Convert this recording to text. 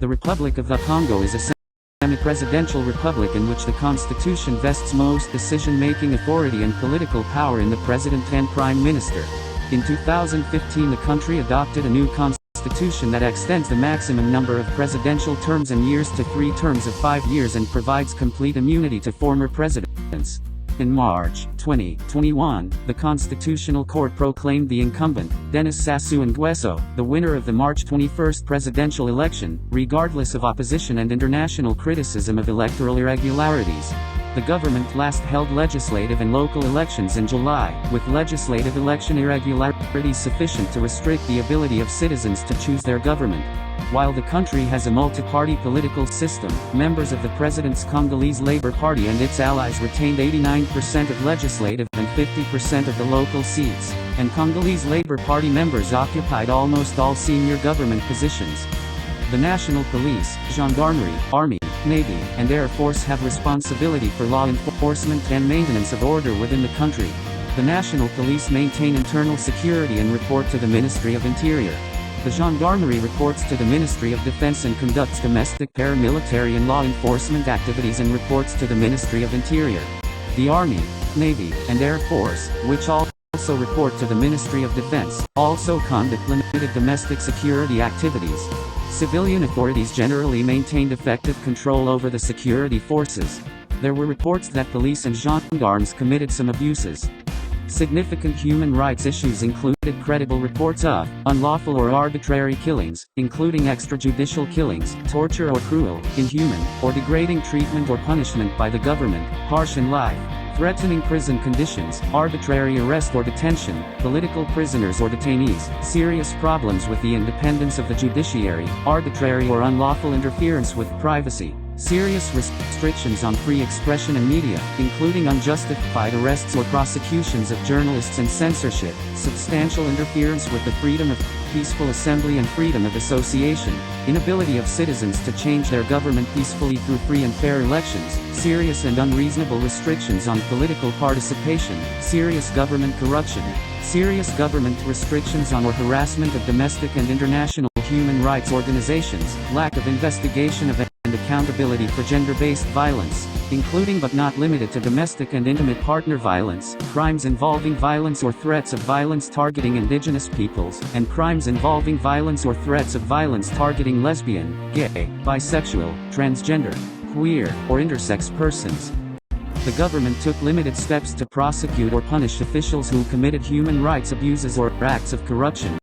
The Republic of the Congo is a semi-presidential republic in which the constitution vests most decision-making authority and political power in the president and prime minister. In 2015 the country adopted a new constitution that extends the maximum number of presidential terms and years to 3 terms of 5 years and provides complete immunity to former presidents. In March 2021, the Constitutional Court proclaimed the incumbent, Denis Sassou Nguesso, the winner of the March 21 presidential election, regardless of opposition and international criticism of electoral irregularities. The government last held legislative and local elections in July, with legislative election irregularities sufficient to restrict the ability of citizens to choose their government. While the country has a multi-party political system, members of the president's Congolese Labour Party and its allies retained 89% of legislative and 50% of the local seats, and Congolese Labour Party members occupied almost all senior government positions. The National Police, Gendarmerie, Army, Navy, and Air Force have responsibility for law enforcement and maintenance of order within the country. The National Police maintain internal security and report to the Ministry of Interior. The Gendarmerie reports to the Ministry of Defense and conducts domestic paramilitary and law enforcement activities and reports to the Ministry of Interior. The Army, Navy, and Air Force, which also report to the Ministry of Defense, also conduct limited domestic security activities. Civilian authorities generally maintained effective control over the security forces. There were reports that police and gendarmes committed some abuses. Significant human rights issues included credible reports of unlawful or arbitrary killings, including extrajudicial killings, torture or cruel, inhuman, or degrading treatment or punishment by the government, harsh in life, threatening prison conditions, arbitrary arrest or detention, political prisoners or detainees, serious problems with the independence of the judiciary, arbitrary or unlawful interference with privacy, serious restrictions on free expression and media, including unjustified arrests or prosecutions of journalists and censorship, substantial interference with the freedom of peaceful assembly and freedom of association, inability of citizens to change their government peacefully through free and fair elections, serious and unreasonable restrictions on political participation, serious government corruption, serious government restrictions on or harassment of domestic and international human rights organizations, lack of investigation of and accountability for gender-based violence, including but not limited to domestic and intimate partner violence, crimes involving violence or threats of violence targeting indigenous peoples, and crimes involving violence or threats of violence targeting lesbian, gay, bisexual, transgender, queer, or intersex persons. The government took limited steps to prosecute or punish officials who committed human rights abuses or acts of corruption.